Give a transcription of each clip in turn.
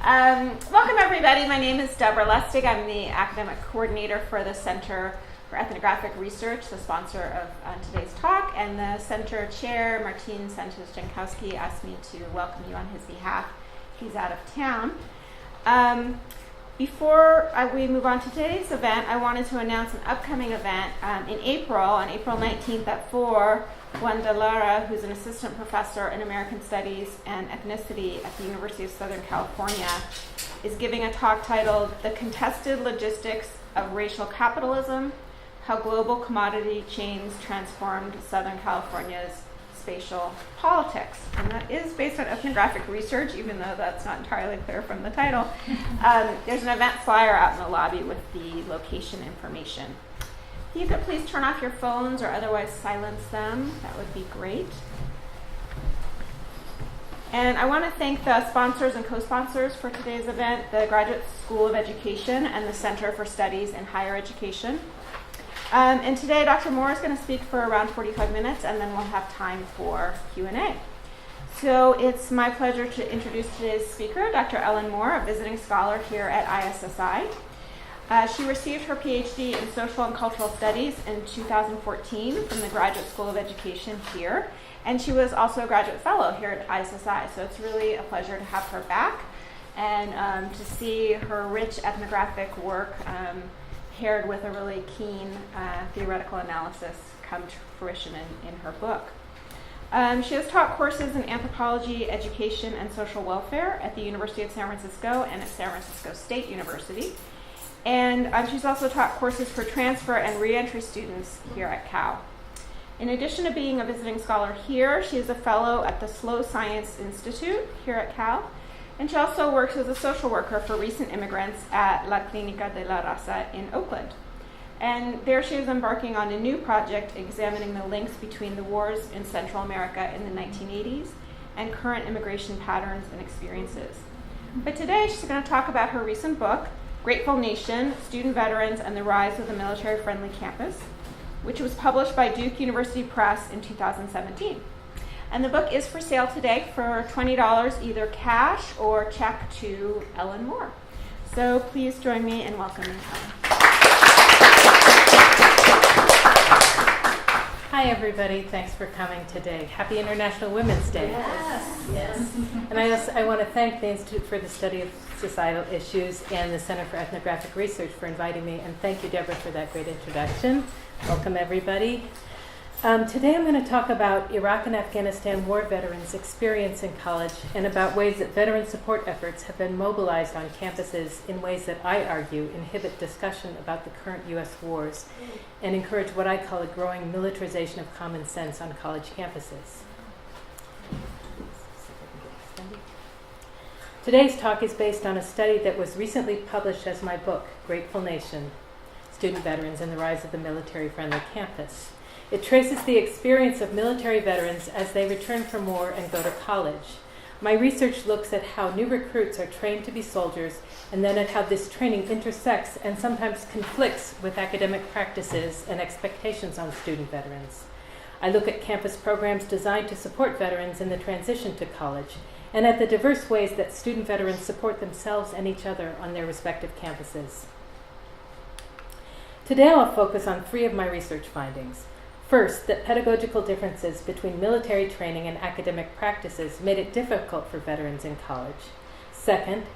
Welcome everybody. My name is Deborah Lustig. I'm the academic coordinator for the Center for Ethnographic Research, the sponsor of today's talk, and the center chair, Martin Sanchez-Jankowski, asked me to welcome you on his behalf. He's out of town. Before we move on to today's event, I wanted to announce an upcoming event in April, on April 19th at 4. Wanda Lara, who's an assistant professor in American Studies and Ethnicity at the University of Southern California, is giving a talk titled The Contested Logistics of Racial Capitalism, How Global Commodity Chains Transformed Southern California's Spatial Politics. And that is based on ethnographic research, even though that's not entirely clear from the title. There's an event flyer out in the lobby with the location information. If you could please turn off your phones or otherwise silence them, that would be great. And I want to thank the sponsors and co-sponsors for today's event, the Graduate School of Education and the Center for Studies in Higher Education. And today, Dr. Moore is going to speak for around 45 minutes, and then we'll have time for Q&A. So it's my pleasure to introduce today's speaker, Dr. Ellen Moore, a visiting scholar here at ISSI. She received her PhD in Social and Cultural Studies in 2014 from the Graduate School of Education here, and she was also a graduate fellow here at ISSI, so it's really a pleasure to have her back and to see her rich ethnographic work paired with a really keen theoretical analysis come to fruition in her book. She has taught courses in anthropology, education, and social welfare at the University of San Francisco and at San Francisco State University. And she's also taught courses for transfer and reentry students here at Cal. In addition to being a visiting scholar here, she is a fellow at the Slow Science Institute here at Cal. And she also works as a social worker for recent immigrants at La Clínica de la Raza in Oakland. And there she is embarking on a new project examining the links between the wars in Central America in the 1980s and current immigration patterns and experiences. But today she's going to talk about her recent book, Grateful Nation, Student Veterans and the Rise of the Military-Friendly Campus, which was published by Duke University Press in 2017. And the book is for sale today for $20, either cash or check to Ellen Moore. So please join me in welcoming Ellen. Hi, everybody. Thanks for coming today. Happy International Women's Day. Yes. And I want to thank the Institute for the Study of Societal Issues and the Center for Ethnographic Research for inviting me. And thank you, Deborah, for that great introduction. Welcome, everybody. Today I'm going to talk about Iraq and Afghanistan war veterans' experience in college and about ways that veteran support efforts have been mobilized on campuses in ways that I argue inhibit discussion about the current U.S. wars and encourage what I call a growing militarization of common sense on college campuses. Today's talk is based on a study that was recently published as my book, Grateful Nation, Student Veterans and the Rise of the Military-Friendly Campus. It traces the experience of military veterans as they return from war and go to college. My research looks at how new recruits are trained to be soldiers and then at how this training intersects and sometimes conflicts with academic practices and expectations on student veterans. I look at campus programs designed to support veterans in the transition to college and at the diverse ways that student veterans support themselves and each other on their respective campuses. Today I'll focus on 3 of my research findings. First, that pedagogical differences between military training and academic practices made it difficult for veterans in college. Second,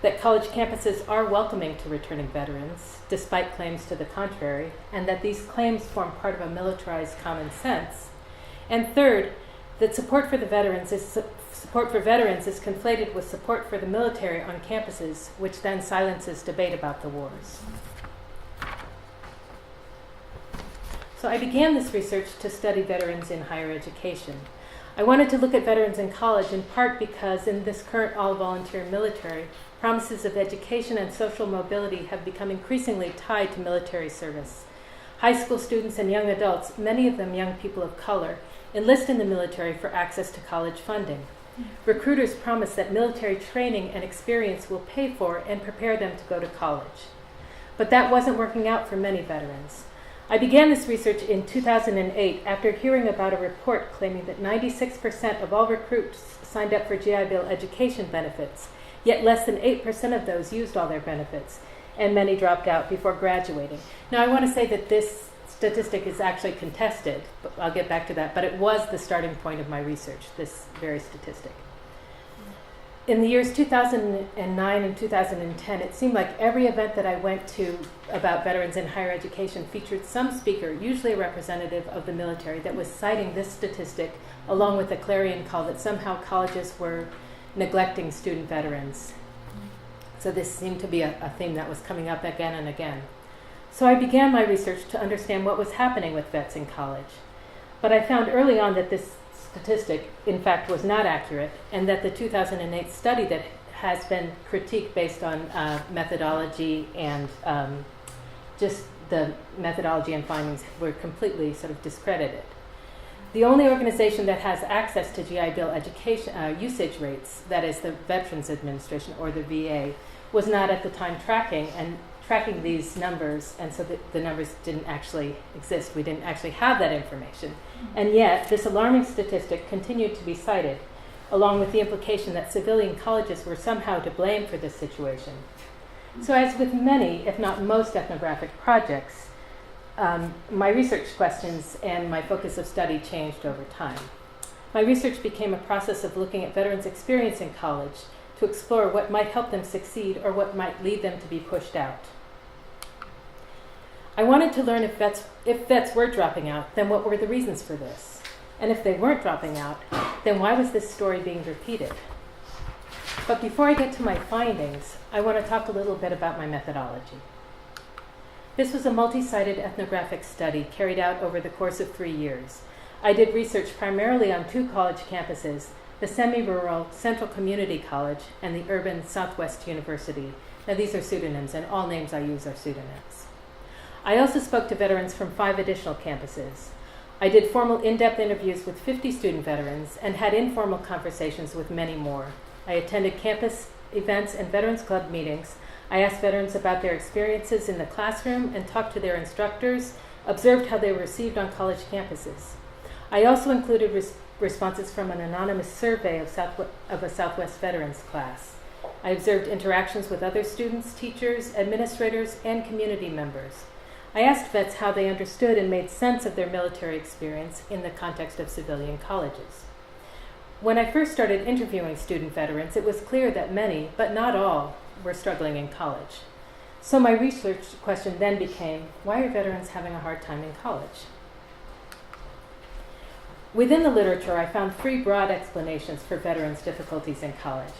that college campuses are welcoming to returning veterans, despite claims to the contrary, and that these claims form part of a militarized common sense. And third, that support for veterans is conflated with support for the military on campuses, which then silences debate about the wars. So I began this research to study veterans in higher education. I wanted to look at veterans in college in part because in this current all-volunteer military, promises of education and social mobility have become increasingly tied to military service. High school students and young adults, many of them young people of color, enlist in the military for access to college funding. Recruiters promise that military training and experience will pay for and prepare them to go to college. But that wasn't working out for many veterans. I began this research in 2008 after hearing about a report claiming that 96% of all recruits signed up for GI Bill education benefits, Yet less than 8% of those used all their benefits, and many dropped out before graduating. Now, I want to say that this statistic is actually contested, but I'll get back to that, but it was the starting point of my research, this very statistic. In the years 2009 and 2010, it seemed like every event that I went to about veterans in higher education featured some speaker, usually a representative of the military, that was citing this statistic along with a clarion call that somehow colleges were neglecting student veterans. So this seemed to be a theme that was coming up again and again. So I began my research to understand what was happening with vets in college. But I found early on that this statistic, in fact, was not accurate, and that the 2008 study that has been critiqued based on methodology and just the methodology and findings were completely sort of discredited. The only organization that has access to GI Bill education usage rates, that is the Veterans Administration or the VA, was not at the time tracking these numbers, and so the numbers didn't actually exist. We didn't actually have that information. And yet, this alarming statistic continued to be cited, along with the implication that civilian colleges were somehow to blame for this situation. So as with many, if not most, ethnographic projects, my research questions and my focus of study changed over time. My research became a process of looking at veterans' experience in college to explore what might help them succeed or what might lead them to be pushed out. I wanted to learn if vets were dropping out, then what were the reasons for this? And if they weren't dropping out, then why was this story being repeated? But before I get to my findings, I want to talk a little bit about my methodology. This was a multi-sided ethnographic study carried out over the course of 3 years. I did research primarily on 2 college campuses, the semi-rural Central Community College and the urban Southwest University. Now these are pseudonyms, and all names I use are pseudonyms. I also spoke to veterans from 5 additional campuses. I did formal in-depth interviews with 50 student veterans and had informal conversations with many more. I attended campus events and Veterans Club meetings. I asked veterans about their experiences in the classroom and talked to their instructors, observed how they were received on college campuses. I also included responses from an anonymous survey of a Southwest veterans class. I observed interactions with other students, teachers, administrators, and community members. I asked vets how they understood and made sense of their military experience in the context of civilian colleges. When I first started interviewing student veterans, it was clear that many, but not all, were struggling in college. So my research question then became, why are veterans having a hard time in college? Within the literature, I found 3 broad explanations for veterans' difficulties in college.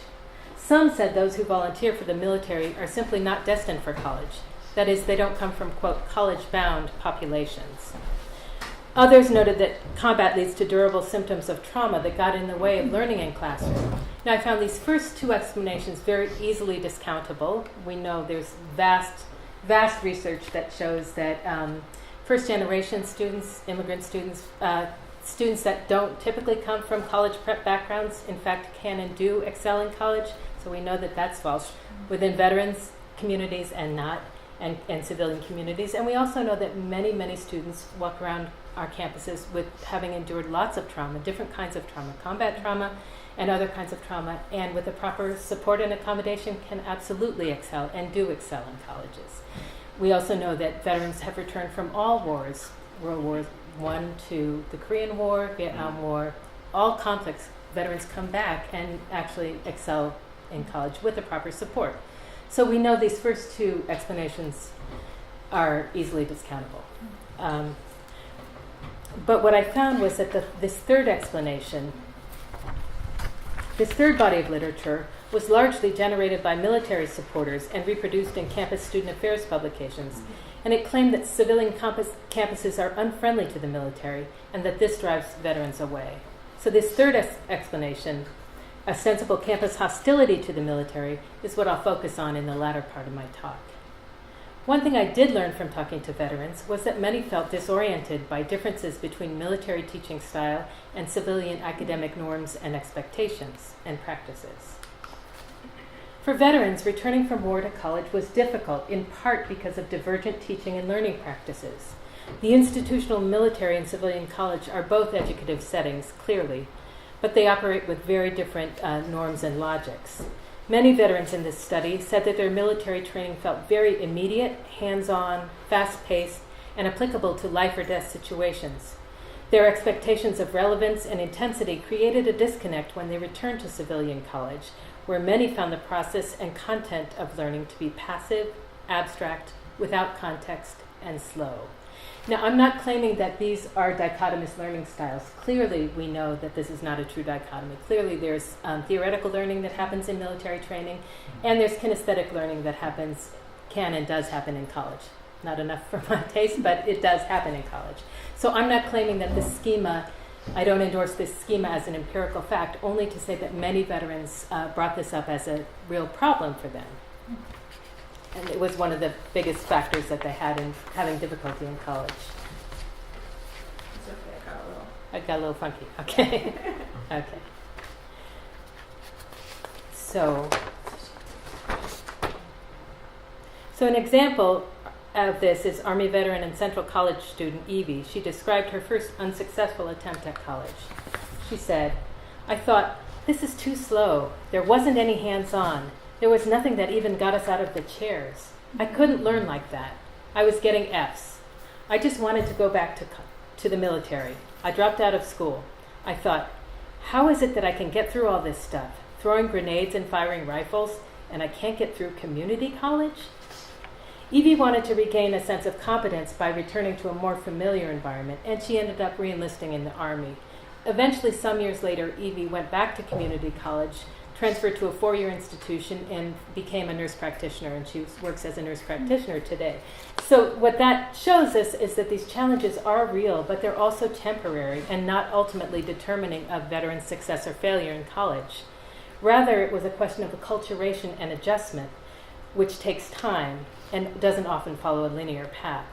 Some said those who volunteer for the military are simply not destined for college. That is, they don't come from, quote, college-bound populations. Others noted that combat leads to durable symptoms of trauma that got in the way of learning in classroom. Now, I found these first 2 explanations very easily discountable. We know there's vast research that shows that first-generation students, immigrant students, students that don't typically come from college prep backgrounds, in fact, can and do excel in college. So we know that that's false within veterans communities and not. And civilian communities. And we also know that many, many students walk around our campuses with having endured lots of trauma, different kinds of trauma, combat trauma and other kinds of trauma, and with the proper support and accommodation can absolutely excel and do excel in colleges. We also know that veterans have returned from all wars, World War I to the Korean War, Vietnam War, all conflicts, veterans come back and actually excel in college with the proper support. So we know these first 2 explanations are easily discountable. But what I found was that this third explanation, this third body of literature, was largely generated by military supporters and reproduced in campus student affairs publications. And it claimed that civilian campuses are unfriendly to the military and that this drives veterans away. So this third explanation, a sensible campus hostility to the military, is what I'll focus on in the latter part of my talk. One thing I did learn from talking to veterans was that many felt disoriented by differences between military teaching style and civilian academic norms and expectations and practices. For veterans, returning from war to college was difficult, in part because of divergent teaching and learning practices. The institutional military and civilian college are both educative settings, clearly, but they operate with very different norms and logics. Many veterans in this study said that their military training felt very immediate, hands-on, fast-paced, and applicable to life or death situations. Their expectations of relevance and intensity created a disconnect when they returned to civilian college, where many found the process and content of learning to be passive, abstract, without context, and slow. Now, I'm not claiming that these are dichotomous learning styles. Clearly, we know that this is not a true dichotomy. Clearly, there's theoretical learning that happens in military training, and there's kinesthetic learning that can and does happen in college. Not enough for my taste, but it does happen in college. So I'm not claiming that this schema, I don't endorse this schema as an empirical fact, only to say that many veterans brought this up as a real problem for them. And it was one of the biggest factors that they had in having difficulty in college. It's okay, I got a little funky. Okay. Okay. So an example of this is Army veteran and Central College student Evie. She described her first unsuccessful attempt at college. She said, "I thought, this is too slow. There wasn't any hands-on. There was nothing that even got us out of the chairs. I couldn't learn like that. I was getting Fs. I just wanted to go back to the military. I dropped out of school. I thought, how is it that I can get through all this stuff, throwing grenades and firing rifles, and I can't get through community college?" Evie wanted to regain a sense of competence by returning to a more familiar environment, and she ended up re-enlisting in the Army. Eventually, some years later, Evie went back to community college, transferred to a 4-year institution, and became a nurse practitioner, and she works as a nurse practitioner today. So what that shows us is that these challenges are real, but they're also temporary and not ultimately determining of veterans' success or failure in college. Rather, it was a question of acculturation and adjustment, which takes time and doesn't often follow a linear path.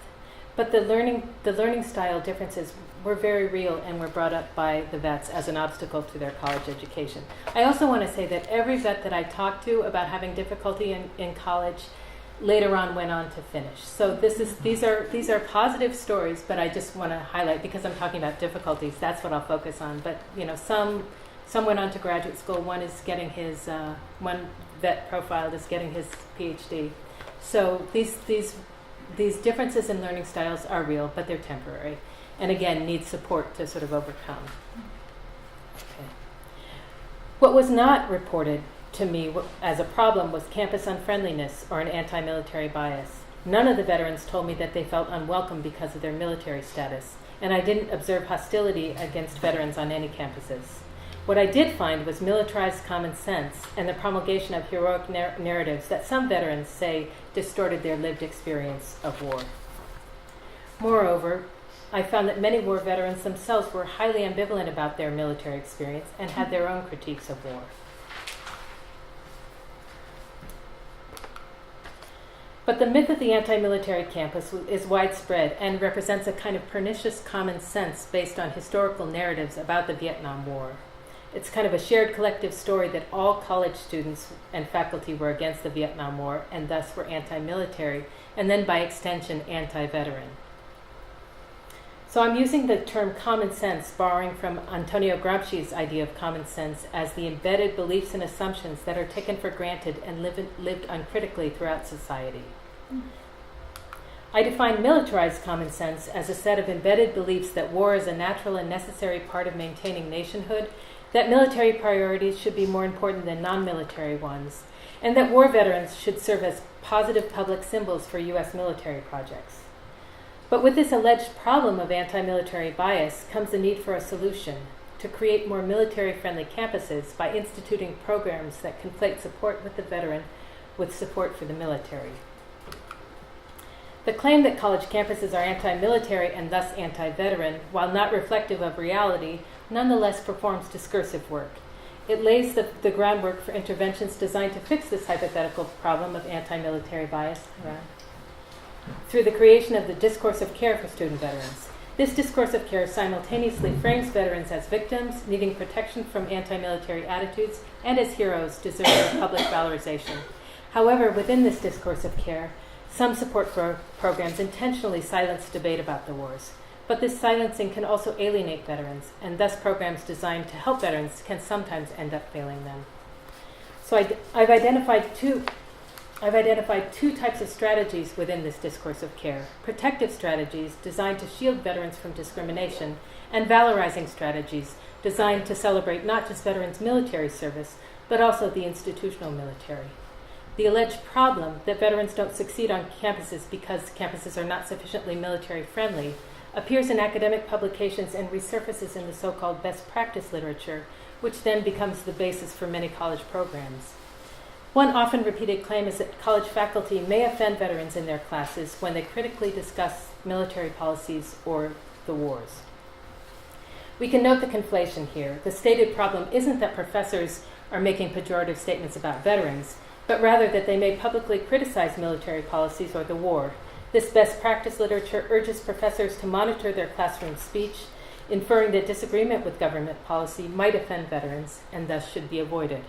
But the learning style differences were very real and were brought up by the vets as an obstacle to their college education. I also want to say that every vet that I talked to about having difficulty in college later on went on to finish. So these are positive stories, but I just want to highlight, because I'm talking about difficulties, that's what I'll focus on. But some went on to graduate school. One is getting his one vet profiled is getting his PhD. So these differences in learning styles are real, but they're temporary, and again, need support to sort of overcome. Okay. What was not reported to me as a problem was campus unfriendliness or an anti-military bias. None of the veterans told me that they felt unwelcome because of their military status, and I didn't observe hostility against veterans on any campuses. What I did find was militarized common sense and the promulgation of heroic narratives that some veterans say distorted their lived experience of war. Moreover, I found that many war veterans themselves were highly ambivalent about their military experience and had their own critiques of war. But the myth of the anti-military campus is widespread and represents a kind of pernicious common sense based on historical narratives about the Vietnam War. It's kind of a shared collective story that all college students and faculty were against the Vietnam War and thus were anti-military, and then by extension anti-veteran. So I'm using the term common sense, borrowing from Antonio Gramsci's idea of common sense as the embedded beliefs and assumptions that are taken for granted and lived uncritically throughout society. I define militarized common sense as a set of embedded beliefs that war is a natural and necessary part of maintaining nationhood, that military priorities should be more important than non-military ones, and that war veterans should serve as positive public symbols for U.S. military projects. But with this alleged problem of anti-military bias comes the need for a solution: to create more military-friendly campuses by instituting programs that conflate support with the veteran with support for the military. The claim that college campuses are anti-military and thus anti-veteran, while not reflective of reality, nonetheless performs discursive work. It lays the groundwork for interventions designed to fix this hypothetical problem of anti-military bias through the creation of the Discourse of Care for student veterans. This Discourse of Care simultaneously frames veterans as victims needing protection from anti-military attitudes and as heroes deserving public valorization. However, within this Discourse of Care, some support for programs intentionally silence debate about the wars. But this silencing can also alienate veterans, and thus programs designed to help veterans can sometimes end up failing them. So I've identified two types of strategies within this discourse of care: protective strategies designed to shield veterans from discrimination, and valorizing strategies designed to celebrate not just veterans' military service, but also the institutional military. The alleged problem that veterans don't succeed on campuses because campuses are not sufficiently military friendly appears in academic publications and resurfaces in the so-called best practice literature, which then becomes the basis for many college programs. One often repeated claim is that college faculty may offend veterans in their classes when they critically discuss military policies or the wars. We can note the conflation here. The stated problem isn't that professors are making pejorative statements about veterans, but rather that they may publicly criticize military policies or the war. This best practice literature urges professors to monitor their classroom speech, inferring that disagreement with government policy might offend veterans and thus should be avoided.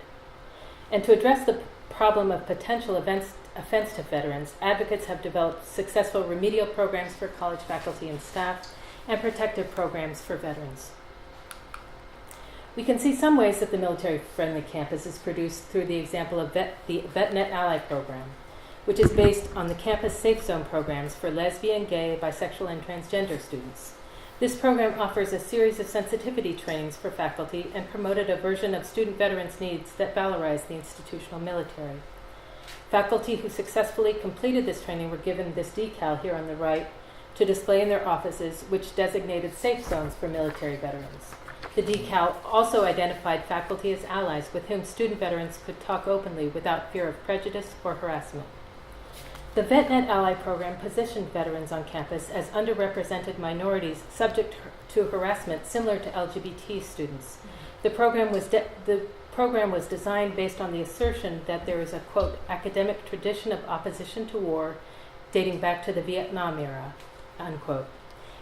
And to address the problem of potential offense to veterans, advocates have developed successful remedial programs for college faculty and staff and protective programs for veterans. We can see some ways that the military-friendly campus is produced through the example of the VetNet Ally program, which is based on the campus safe zone programs for lesbian, gay, bisexual, and transgender students. This program offers a series of sensitivity trainings for faculty and promoted a version of student veterans' needs that valorize the institutional military. Faculty who successfully completed this training were given this decal here on the right to display in their offices, which designated safe zones for military veterans. The decal also identified faculty as allies with whom student veterans could talk openly without fear of prejudice or harassment. The VetNet Ally program positioned veterans on campus as underrepresented minorities subject to harassment similar to LGBT students. The program was designed based on the assertion that there is a, quote, academic tradition of opposition to war dating back to the Vietnam era, unquote,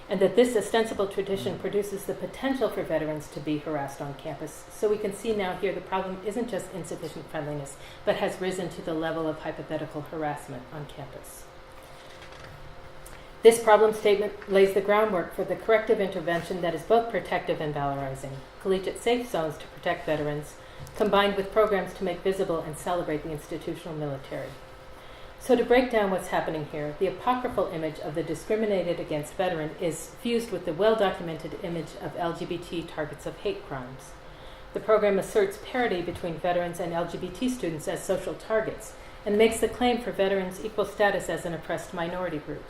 and that this ostensible tradition produces the potential for veterans to be harassed on campus. So we can see now here the problem isn't just insufficient friendliness, but has risen to the level of hypothetical harassment on campus. This problem statement lays the groundwork for the corrective intervention that is both protective and valorizing: collegiate safe zones to protect veterans, combined with programs to make visible and celebrate the institutional military. So to break down what's happening here, the apocryphal image of the discriminated against veteran is fused with the well-documented image of LGBT targets of hate crimes. The program asserts parity between veterans and LGBT students as social targets and makes the claim for veterans' equal status as an oppressed minority group.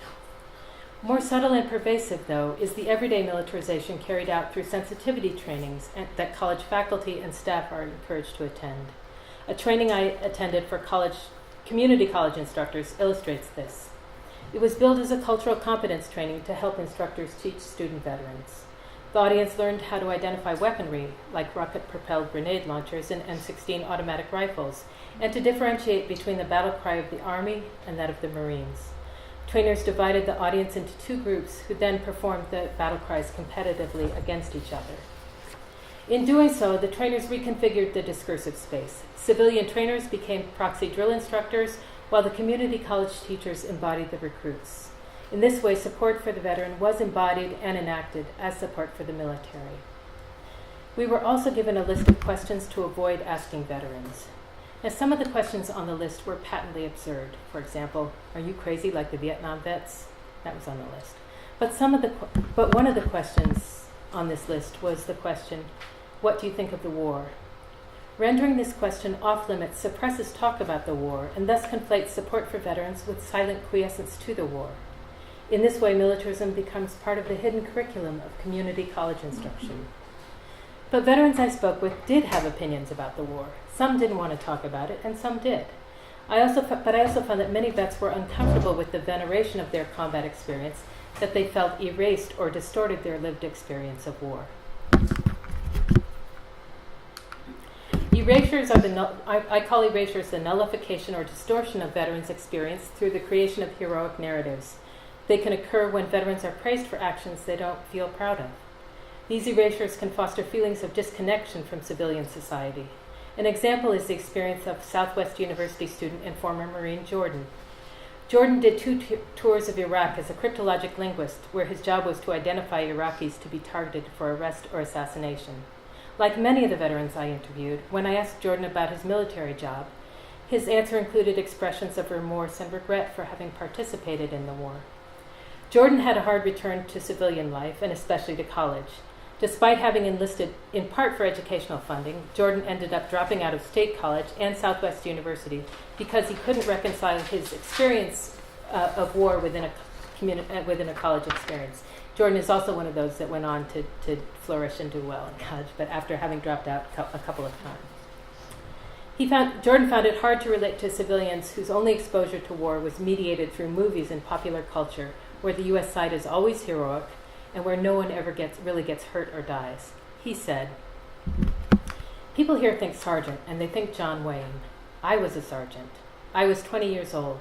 More subtle and pervasive, though, is the everyday militarization carried out through sensitivity trainings that college faculty and staff are encouraged to attend. A training I attended for community college instructors illustrates this. It was billed as a cultural competence training to help instructors teach student veterans. The audience learned how to identify weaponry, like rocket-propelled grenade launchers and M16 automatic rifles, and to differentiate between the battle cry of the Army and that of the Marines. Trainers divided the audience into two groups who then performed the battle cries competitively against each other. In doing so, the trainers reconfigured the discursive space. Civilian trainers became proxy drill instructors, while the community college teachers embodied the recruits. In this way, support for the veteran was embodied and enacted as support for the military. We were also given a list of questions to avoid asking veterans. Now, some of the questions on the list were patently absurd. For example, are you crazy like the Vietnam vets? That was on the list. But one of the questions on this list was the question, what do you think of the war? Rendering this question off-limits suppresses talk about the war and thus conflates support for veterans with silent quiescence to the war. In this way, militarism becomes part of the hidden curriculum of community college instruction. But veterans I spoke with did have opinions about the war. Some didn't want to talk about it, and some did. I also found that many vets were uncomfortable with the veneration of their combat experience, that they felt erased or distorted their lived experience of war. Erasures are I call erasures the nullification or distortion of veterans' experience through the creation of heroic narratives. They can occur when veterans are praised for actions they don't feel proud of. These erasures can foster feelings of disconnection from civilian society. An example is the experience of Southwest University student and former Marine Jordan. Jordan did 2 tours of Iraq as a cryptologic linguist, where his job was to identify Iraqis to be targeted for arrest or assassination. Like many of the veterans I interviewed, when I asked Jordan about his military job, his answer included expressions of remorse and regret for having participated in the war. Jordan had a hard return to civilian life, and especially to college. Despite having enlisted in part for educational funding, Jordan ended up dropping out of State College and Southwest University because he couldn't reconcile his experience of war within a college experience. Jordan is also one of those that went on to flourish and do well in college, but after having dropped out a couple of times. Jordan found it hard to relate to civilians whose only exposure to war was mediated through movies and popular culture, where the U.S. side is always heroic and where no one ever really gets hurt or dies. He said, "People here think sergeant, and they think John Wayne. I was a sergeant. I was 20 years old.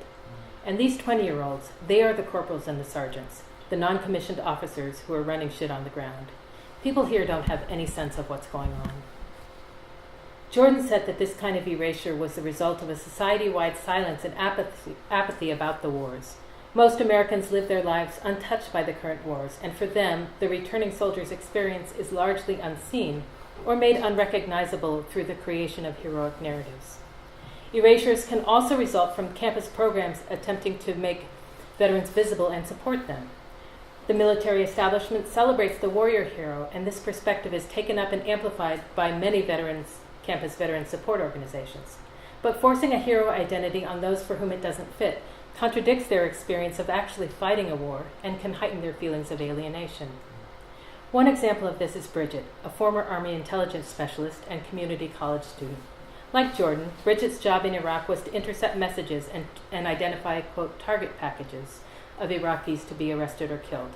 And these 20-year-olds, they are the corporals and the sergeants, the non-commissioned officers who are running shit on the ground. People here don't have any sense of what's going on." Jordan said that this kind of erasure was the result of a society-wide silence and apathy about the wars. Most Americans live their lives untouched by the current wars, and for them, the returning soldier's experience is largely unseen or made unrecognizable through the creation of heroic narratives. Erasures can also result from campus programs attempting to make veterans visible and support them. The military establishment celebrates the warrior hero, and this perspective is taken up and amplified by many campus veteran support organizations. But forcing a hero identity on those for whom it doesn't fit contradicts their experience of actually fighting a war and can heighten their feelings of alienation. One example of this is Bridget, a former Army intelligence specialist and community college student. Like Jordan, Bridget's job in Iraq was to intercept messages and identify, quote, target packages of Iraqis to be arrested or killed.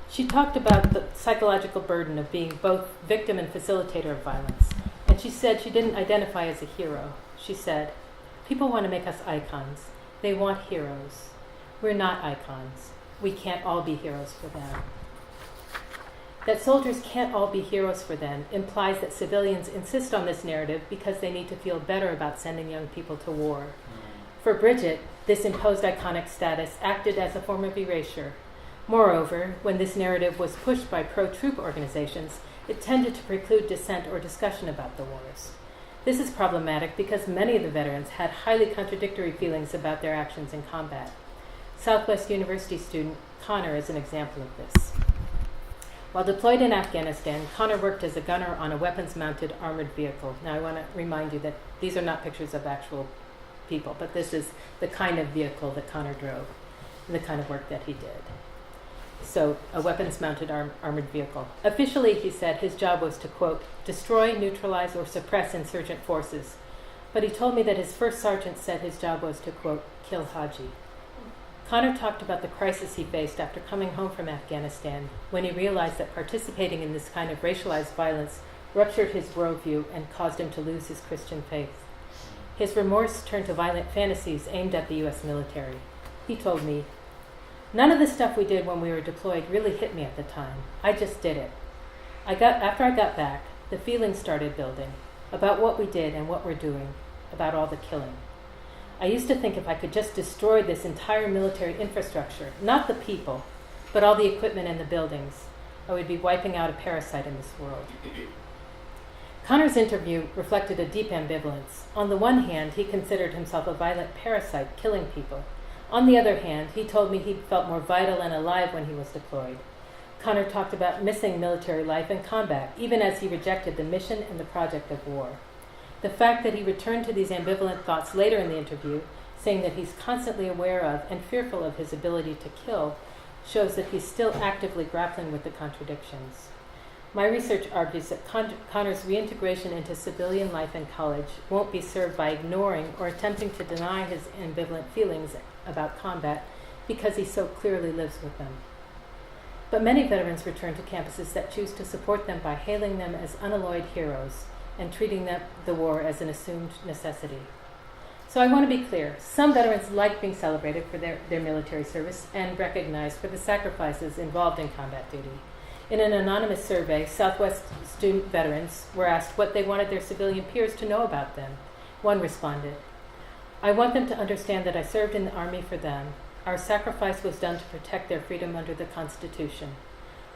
She talked about the psychological burden of being both victim and facilitator of violence, and she said she didn't identify as a hero. She said, "People want to make us icons. They want heroes. We're not icons. We can't all be heroes for them." That soldiers can't all be heroes for them implies that civilians insist on this narrative because they need to feel better about sending young people to war. For Bridget, this imposed iconic status acted as a form of erasure. Moreover, when this narrative was pushed by pro-troop organizations, it tended to preclude dissent or discussion about the wars. This is problematic because many of the veterans had highly contradictory feelings about their actions in combat. Southwest University student Connor is an example of this. While deployed in Afghanistan, Connor worked as a gunner on a weapons-mounted armored vehicle. Now I want to remind you that these are not pictures of actual people, but this is the kind of vehicle that Connor drove and the kind of work that he did. So, a weapons-mounted armored vehicle. Officially, he said, his job was to, quote, destroy, neutralize, or suppress insurgent forces. But he told me that his first sergeant said his job was to, quote, kill Haji. Connor talked about the crisis he faced after coming home from Afghanistan, when he realized that participating in this kind of racialized violence ruptured his worldview and caused him to lose his Christian faith. His remorse turned to violent fantasies aimed at the U.S. military. He told me, "None of the stuff we did when we were deployed really hit me at the time. I just did it. After I got back, the feelings started building about what we did and what we're doing, about all the killing. I used to think if I could just destroy this entire military infrastructure, not the people, but all the equipment and the buildings, I would be wiping out a parasite in this world." Connor's interview reflected a deep ambivalence. On the one hand, he considered himself a violent parasite killing people. On the other hand, he told me he felt more vital and alive when he was deployed. Connor talked about missing military life and combat, even as he rejected the mission and the project of war. The fact that he returned to these ambivalent thoughts later in the interview, saying that he's constantly aware of and fearful of his ability to kill, shows that he's still actively grappling with the contradictions. My research argues that Connor's reintegration into civilian life in college won't be served by ignoring or attempting to deny his ambivalent feelings about combat because he so clearly lives with them. But many veterans return to campuses that choose to support them by hailing them as unalloyed heroes and treating the war as an assumed necessity. So I want to be clear. Some veterans like being celebrated for their military service and recognized for the sacrifices involved in combat duty. In an anonymous survey, Southwest student veterans were asked what they wanted their civilian peers to know about them. One responded, "I want them to understand that I served in the Army for them. Our sacrifice was done to protect their freedom under the Constitution."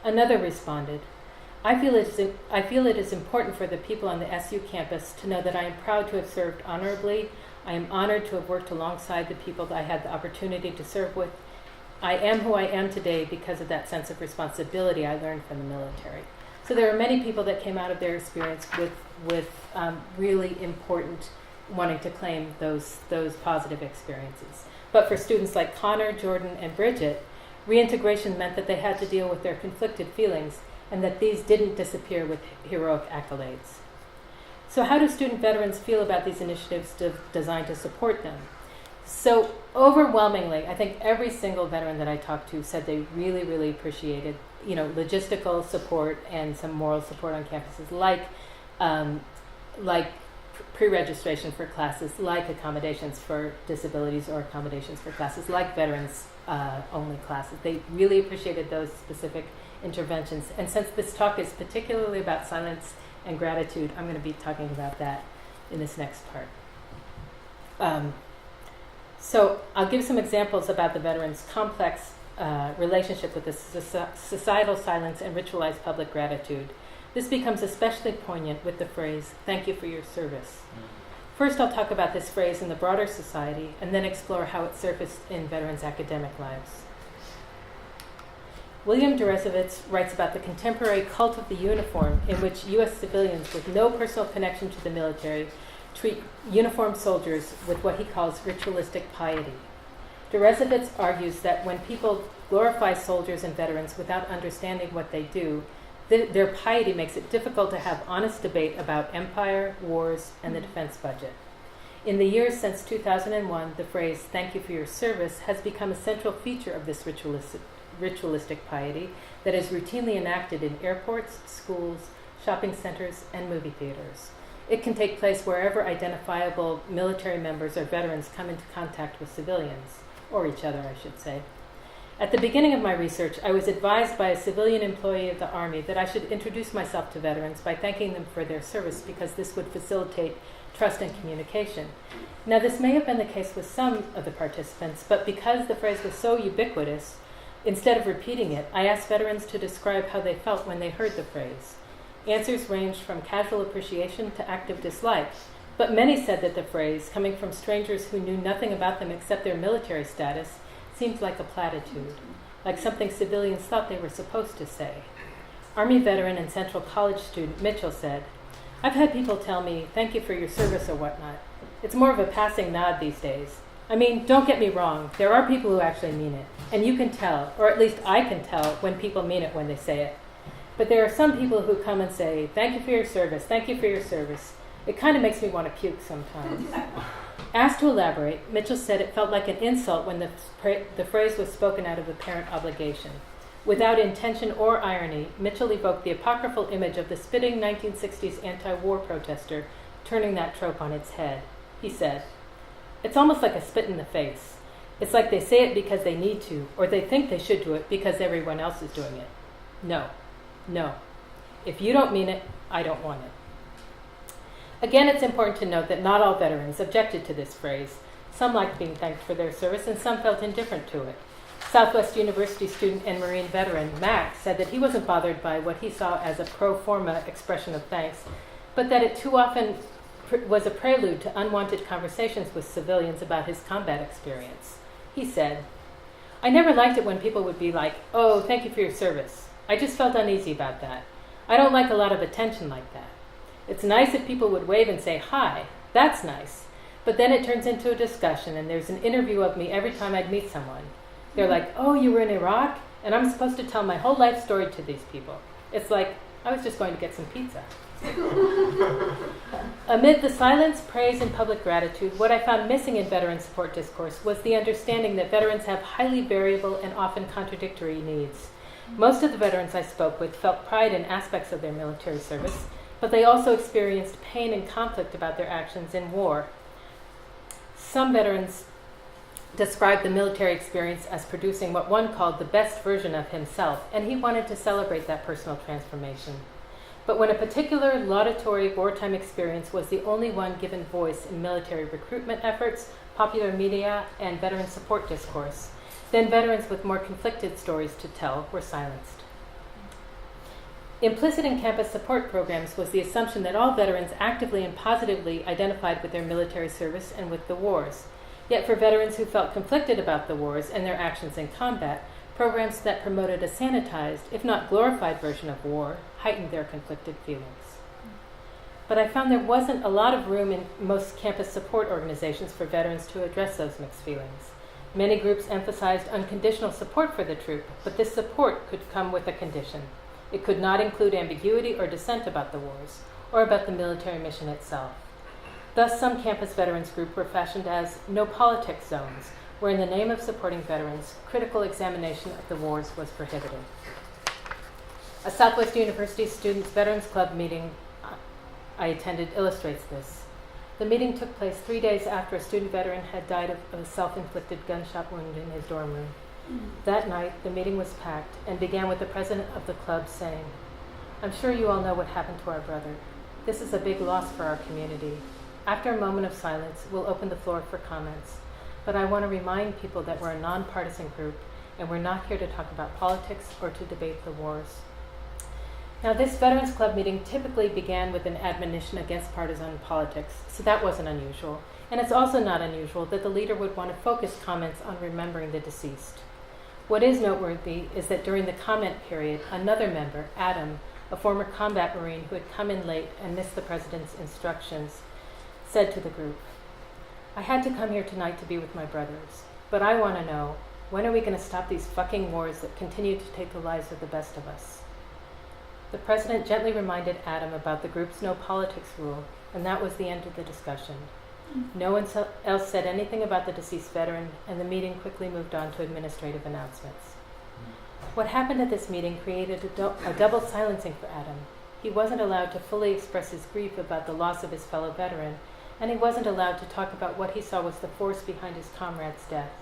Another responded, I feel it is important for the people on the SU campus to know that I am proud to have served honorably. I am honored to have worked alongside the people that I had the opportunity to serve with. I am who I am today because of that sense of responsibility I learned from the military. So there are many people that came out of their experience with really important wanting to claim those positive experiences. But for students like Connor, Jordan, and Bridget, reintegration meant that they had to deal with their conflicted feelings and that these didn't disappear with heroic accolades. So how do student veterans feel about these initiatives designed to support them? So overwhelmingly, I think every single veteran that I talked to said they really, really appreciated, logistical support and some moral support on campuses, like pre-registration for classes, like accommodations for disabilities or accommodations for classes, like veterans only classes. They really appreciated those specific interventions. And since this talk is particularly about silence and gratitude, I'm going to be talking about that in this next part. So I'll give some examples about the veterans' complex relationship with the societal silence and ritualized public gratitude. This becomes especially poignant with the phrase, "Thank you for your service." First, I'll talk about this phrase in the broader society and then explore how it surfaced in veterans' academic lives. William Deresiewicz writes about the contemporary cult of the uniform in which U.S. civilians with no personal connection to the military treat uniformed soldiers with what he calls ritualistic piety. Deresiewicz argues that when people glorify soldiers and veterans without understanding what they do, their piety makes it difficult to have honest debate about empire, wars, and the defense budget. In the years since 2001, the phrase, "Thank you for your service," has become a central feature of this ritualistic piety that is routinely enacted in airports, schools, shopping centers, and movie theaters. It can take place wherever identifiable military members or veterans come into contact with civilians, or each other, I should say. At the beginning of my research, I was advised by a civilian employee of the Army that I should introduce myself to veterans by thanking them for their service because this would facilitate trust and communication. Now, this may have been the case with some of the participants, but because the phrase was so ubiquitous, instead of repeating it, I asked veterans to describe how they felt when they heard the phrase. Answers ranged from casual appreciation to active dislike, but many said that the phrase, coming from strangers who knew nothing about them except their military status, seemed like a platitude, like something civilians thought they were supposed to say. Army veteran and Central College student Mitchell said, "I've had people tell me, 'Thank you for your service' or whatnot. It's more of a passing nod these days. I mean, don't get me wrong, there are people who actually mean it, and you can tell, or at least I can tell, when people mean it when they say it. But there are some people who come and say, 'Thank you for your service, thank you for your service.' It kind of makes me want to puke sometimes." Asked to elaborate, Mitchell said it felt like an insult when the phrase was spoken out of apparent obligation. Without intention or irony, Mitchell evoked the apocryphal image of the spitting 1960s anti-war protester turning that trope on its head. He said, "It's almost like a spit in the face. It's like they say it because they need to, or they think they should do it because everyone else is doing it. No. If you don't mean it, I don't want it." Again, it's important to note that not all veterans objected to this phrase. Some liked being thanked for their service, and some felt indifferent to it. Southwest University student and Marine veteran Max said that he wasn't bothered by what he saw as a pro forma expression of thanks, but that it too often was a prelude to unwanted conversations with civilians about his combat experience. He said, "I never liked it when people would be like, 'Oh, thank you for your service.' I just felt uneasy about that. I don't like a lot of attention like that. It's nice if people would wave and say, 'Hi,' that's nice. But then it turns into a discussion and there's an interview of me every time I'd meet someone. They're like, 'Oh, you were in Iraq?' And I'm supposed to tell my whole life story to these people. It's like, I was just going to get some pizza." Amid the silence, praise, and public gratitude, what I found missing in veteran support discourse was the understanding that veterans have highly variable and often contradictory needs. Most of the veterans I spoke with felt pride in aspects of their military service, but they also experienced pain and conflict about their actions in war. Some veterans described the military experience as producing what one called the best version of himself, and he wanted to celebrate that personal transformation. But when a particular laudatory wartime experience was the only one given voice in military recruitment efforts, popular media, and veteran support discourse, then veterans with more conflicted stories to tell were silenced. Implicit in campus support programs was the assumption that all veterans actively and positively identified with their military service and with the wars. Yet for veterans who felt conflicted about the wars and their actions in combat, programs that promoted a sanitized, if not glorified version of war, heightened their conflicted feelings. But I found there wasn't a lot of room in most campus support organizations for veterans to address those mixed feelings. Many groups emphasized unconditional support for the troop, but this support could come with a condition. It could not include ambiguity or dissent about the wars, or about the military mission itself. Thus, some campus veterans groups were fashioned as no politics zones, where in the name of supporting veterans, critical examination of the wars was prohibited. A Southwest University Students Veterans Club meeting I attended illustrates this. The meeting took place 3 days after a student veteran had died of a self-inflicted gunshot wound in his dorm room. That night, the meeting was packed and began with the president of the club saying, "I'm sure you all know what happened to our brother. This is a big loss for our community. After a moment of silence, we'll open the floor for comments. But I want to remind people that we're a nonpartisan group and we're not here to talk about politics or to debate the wars." Now, this Veterans Club meeting typically began with an admonition against partisan politics, so that wasn't unusual. And it's also not unusual that the leader would want to focus comments on remembering the deceased. What is noteworthy is that during the comment period, another member, Adam, a former combat Marine who had come in late and missed the president's instructions, said to the group, "I had to come here tonight to be with my brothers, but I want to know, when are we going to stop these fucking wars that continue to take the lives of the best of us?" The president gently reminded Adam about the group's no politics rule, and that was the end of the discussion. No one else said anything about the deceased veteran, and the meeting quickly moved on to administrative announcements. What happened at this meeting created a double silencing for Adam. He wasn't allowed to fully express his grief about the loss of his fellow veteran, and he wasn't allowed to talk about what he saw was the force behind his comrade's death.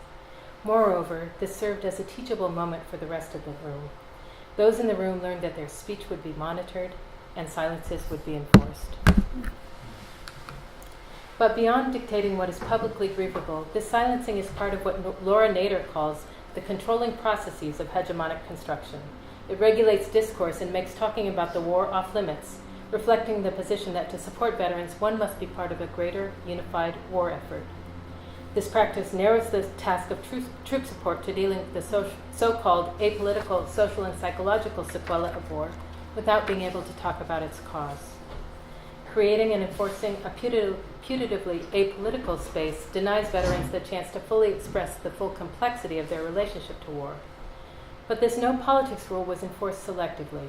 Moreover, this served as a teachable moment for the rest of the room. Those in the room learned that their speech would be monitored and silences would be enforced. But beyond dictating what is publicly grievable, this silencing is part of what Laura Nader calls the controlling processes of hegemonic construction. It regulates discourse and makes talking about the war off limits, reflecting the position that to support veterans, one must be part of a greater, unified war effort. This practice narrows the task of troop support to dealing with the so-called apolitical, social, and psychological sequela of war without being able to talk about its cause. Creating and enforcing a putatively apolitical space denies veterans the chance to fully express the full complexity of their relationship to war. But this no politics rule was enforced selectively.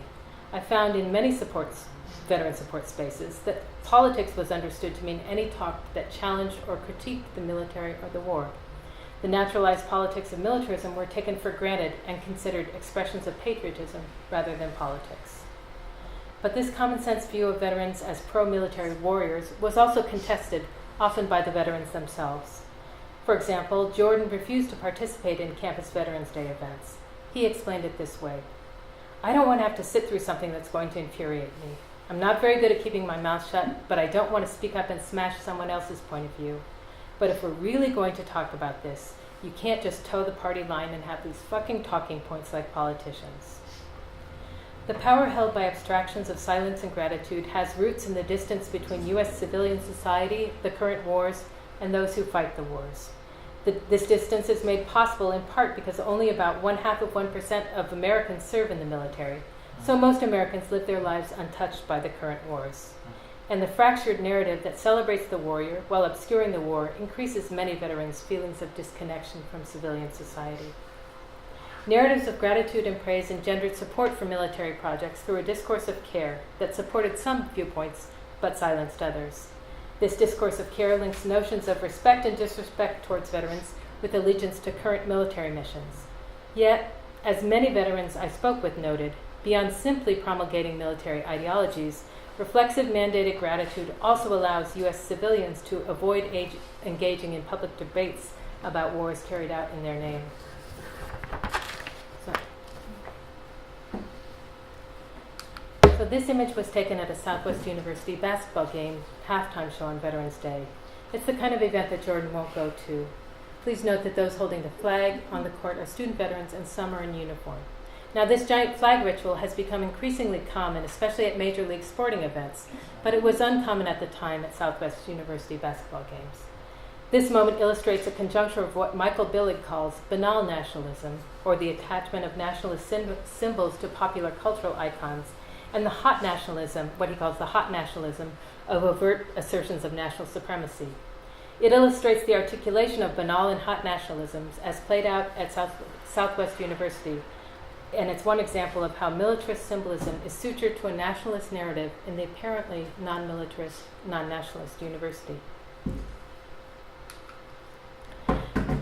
I found in many veteran support spaces that politics was understood to mean any talk that challenged or critiqued the military or the war. The naturalized politics of militarism were taken for granted and considered expressions of patriotism rather than politics. But this common sense view of veterans as pro-military warriors was also contested, often by the veterans themselves. For example, Jordan refused to participate in Campus Veterans Day events. He explained it this way: "I don't want to have to sit through something that's going to infuriate me. I'm not very good at keeping my mouth shut, but I don't want to speak up and smash someone else's point of view. But if we're really going to talk about this, you can't just toe the party line and have these fucking talking points like politicians." The power held by abstractions of silence and gratitude has roots in the distance between U.S. civilian society, the current wars, and those who fight the wars. This distance is made possible in part because only about 0.5% of Americans serve in the military, so most Americans live their lives untouched by the current wars. And the fractured narrative that celebrates the warrior while obscuring the war increases many veterans' feelings of disconnection from civilian society. Narratives of gratitude and praise engendered support for military projects through a discourse of care that supported some viewpoints but silenced others. This discourse of care links notions of respect and disrespect towards veterans with allegiance to current military missions. Yet, as many veterans I spoke with noted, beyond simply promulgating military ideologies, reflexive mandated gratitude also allows U.S. civilians to avoid engaging in public debates about wars carried out in their name. So this image was taken at a Southwest University basketball game halftime show on Veterans Day. It's the kind of event that Jordan won't go to. Please note that those holding the flag on the court are student veterans and some are in uniform. Now, this giant flag ritual has become increasingly common, especially at major league sporting events, but it was uncommon at the time at Southwest University basketball games. This moment illustrates a conjuncture of what Michael Billig calls banal nationalism, or the attachment of nationalist symbols to popular cultural icons, and the hot nationalism, what he calls the hot nationalism, of overt assertions of national supremacy. It illustrates the articulation of banal and hot nationalisms as played out at Southwest University, and it's one example of how militarist symbolism is sutured to a nationalist narrative in the apparently non-militarist, non-nationalist university.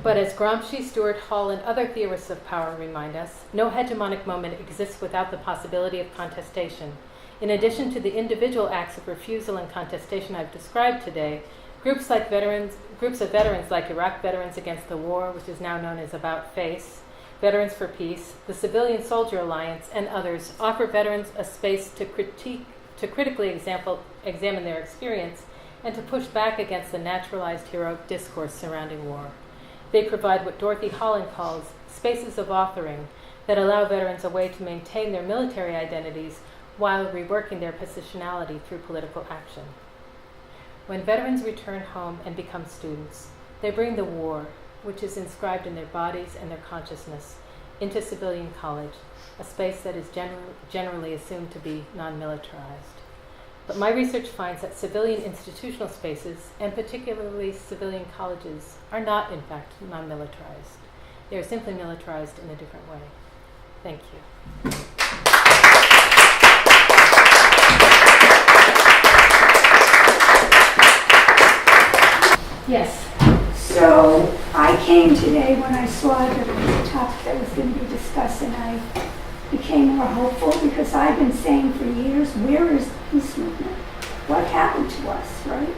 But as Gramsci, Stuart Hall, and other theorists of power remind us, no hegemonic moment exists without the possibility of contestation. In addition to the individual acts of refusal and contestation I've described today, groups of veterans like Iraq Veterans Against the War, which is now known as About Face, Veterans for Peace, the Civilian Soldier Alliance, and others offer veterans a space to critically examine their experience and to push back against the naturalized heroic discourse surrounding war. They provide what Dorothy Holland calls spaces of authoring that allow veterans a way to maintain their military identities while reworking their positionality through political action. When veterans return home and become students, they bring the war, which is inscribed in their bodies and their consciousness, into civilian college, a space that is generally assumed to be non-militarized. But my research finds that civilian institutional spaces, and particularly civilian colleges, are not, in fact, non-militarized. They are simply militarized in a different way. Thank you. Yes. So I came today when I saw that it was a topic that was going to be discussed, and I became more hopeful because I've been saying for years, where is the peace movement? What happened to us, right?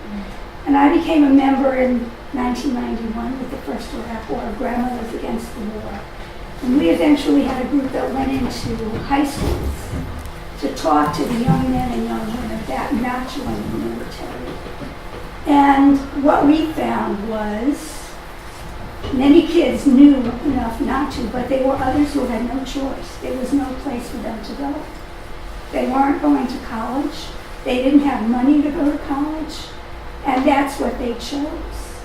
And I became a member in 1991 with the first Iraq War of Grandmothers Against the War. And we eventually had a group that went into high schools to talk to the young men and young women about not joining the military. And what we found was many kids knew enough not to, but there were others who had no choice. There was no place for them to go. They weren't going to college. They didn't have money to go to college. And that's what they chose.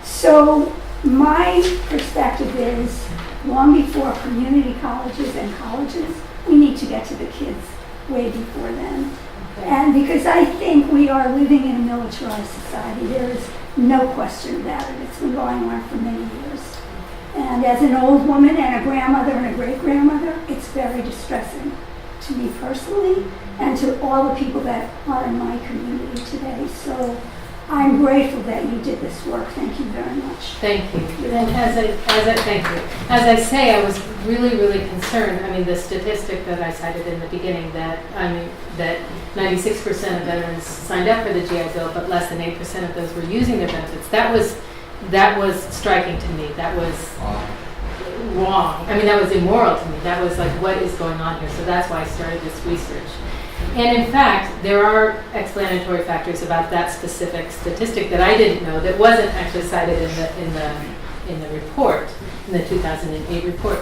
So my perspective is, long before community colleges and colleges, we need to get to the kids way before then. And because I think we are living in a militarized society, there is no question about it. It's been going on for many years. And as an old woman and a grandmother and a great-grandmother, it's very distressing to me personally and to all the people that are in my community today. So I'm grateful that you did this work. Thank you very much. Thank you. And thank you. As I say, I was really, really concerned. I mean, the statistic that I cited in the beginning that 96% of veterans signed up for the GI Bill, but less than 8% of those were using their benefits. That was striking to me. That was wrong. I mean, that was immoral to me. That was like, what is going on here? So that's why I started this research. And in fact, there are explanatory factors about that specific statistic that I didn't know that wasn't actually cited in the report, in the 2008 report.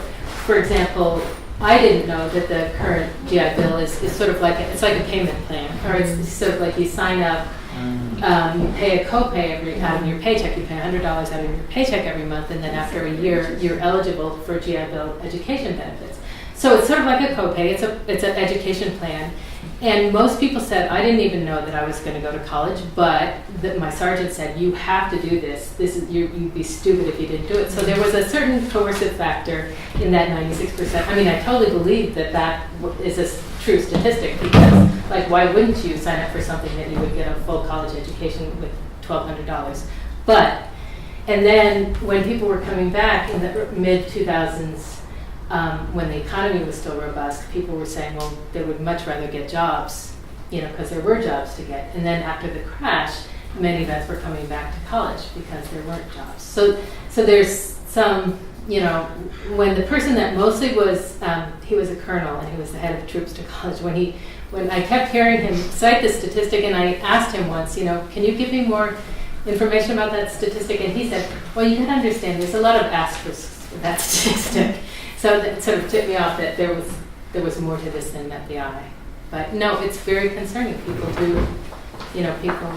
For example, I didn't know that the current GI Bill is sort of like it's like a payment plan, or it's sort of like you sign up, you pay a copay out of your paycheck. You pay $100 out of your paycheck every month, and then after a year, you're eligible for GI Bill education benefits. So it's sort of like a copay. It's an education plan. And most people said, I didn't even know that I was going to go to college, but my sergeant said, you have to do this. You'd be stupid if you didn't do it. So there was a certain coercive factor in that 96%. I mean, I totally believe that is a true statistic because, like, why wouldn't you sign up for something that you would get a full college education with $1,200? And then when people were coming back in the mid-2000s, when the economy was still robust, people were saying, well, they would much rather get jobs, because there were jobs to get. And then after the crash, many vets were coming back to college because there weren't jobs. So there's some, when the person that mostly was, he was a colonel and he was the head of troops to college, when I kept hearing him cite this statistic, and I asked him once, can you give me more information about that statistic? And he said, well, you can understand there's a lot of asterisks with that statistic. So that sort of tipped me off that there was more to this than met the eye. But no, it's very concerning. People do, people.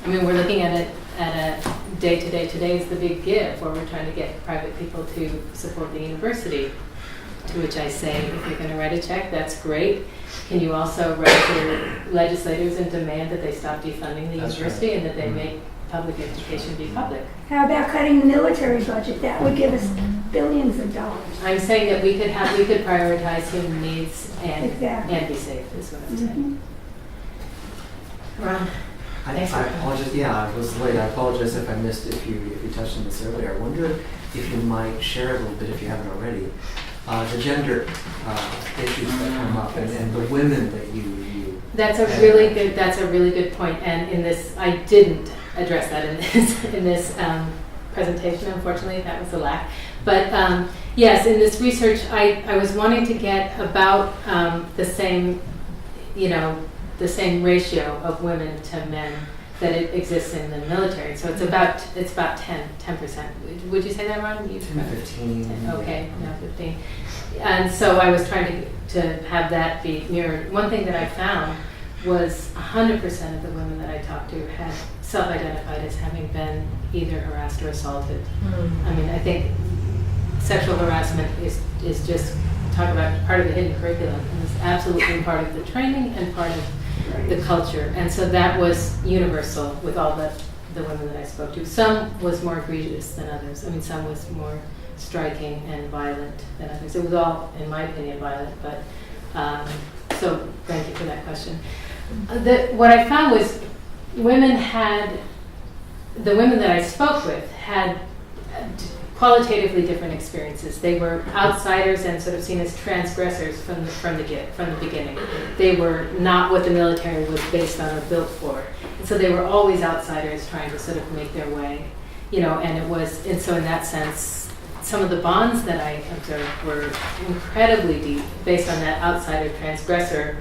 I mean, we're looking at it at a day-to-day. Today is the big give, where we're trying to get private people to support the university. To which I say, if you're going to write a check, that's great. Can you also write to your legislators and demand that they stop defunding the university and that they make public education be public? How about cutting the military budget? That would give us billions of dollars. I'm saying that we could prioritize human needs and be safe, is what I'm saying. Ron? I apologize. Yeah, I was late. I apologize if I missed if you touched on this earlier. I wonder if you might share a little bit, if you haven't already, the gender issues that come up and the women that you. That's a really good point. And in this, I didn't address that in this presentation. Unfortunately, that was a lack. But yes, in this research, I was wanting to get about the same, the same ratio of women to men that it exists in the military. So it's about 10%. Would you say that, Ron? 15. 10, okay, no, 15. And so I was trying to have that be mirrored. One thing that I found was 100% of the women that I talked to had self-identified as having been either harassed or assaulted. I mean, I think sexual harassment is just, talk about part of the hidden curriculum, and it's absolutely part of the training and part of the culture. And so that was universal with all the women that I spoke to. Some was more egregious than others. I mean, some was more striking and violent than others. It was all, in my opinion, violent, but so thank you for that question. What I found was the women that I spoke with had qualitatively different experiences. They were outsiders and sort of seen as transgressors from the beginning. They were not what the military was based on or built for. And so they were always outsiders trying to sort of make their way, and so in that sense, some of the bonds that I observed were incredibly deep based on that outsider transgressor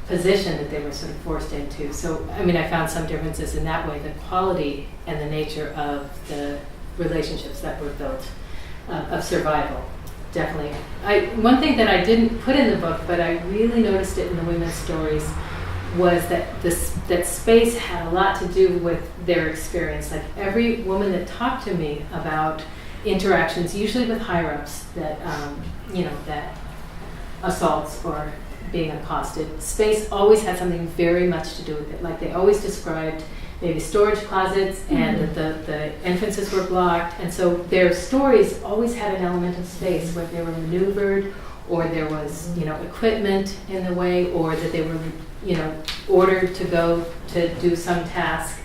position that they were sort of forced into. So, I mean, I found some differences in that way, the quality and the nature of the relationships that were built of survival, definitely. One thing that I didn't put in the book, but I really noticed it in the women's stories, was that space had a lot to do with their experience. Like every woman that talked to me about interactions, usually with higher-ups, that assaults or being accosted, space always had something very much to do with it. Like they always described maybe storage closets and that the entrances were blocked. And so their stories always had an element of space where they were maneuvered, or there was, equipment in the way, or that they were, ordered to go to do some task